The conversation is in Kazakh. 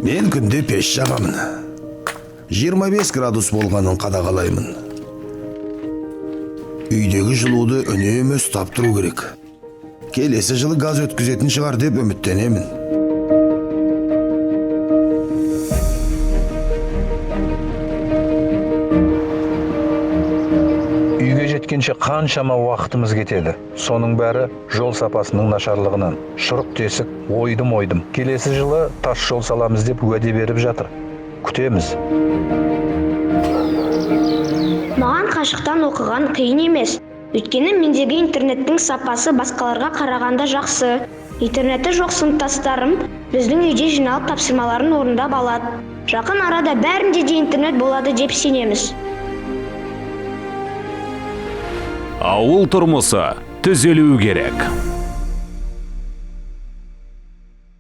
Мен күнде пеш жағамын. 25 градус болғанын қадағалаймын. Үйдегі жылуды үнемі ұстап тұру керек. Келесі жылы газ өткізетін шығар деп үміттенемін. Үйге жеткенше қаншама уақытымыз кетеді. Соның бәрі жол сапасының нашарлығынан. Шұрық тесік, ойдым. Келесі жылы тас жол саламыз деп уәде беріп жатыр. Күтеміз. Маған қашықтан оқыған қиын емес. Өйткені мендегі интернеттің сапасы басқаларға қарағанда жақсы. Интернеті жоқ сыныптастарым біздің үйде жиналып тапсырмаларын орындап алады. Жақын арада бәрінде де интернет болады деп сенеміз. Ауыл тұрмысы түзелу керек.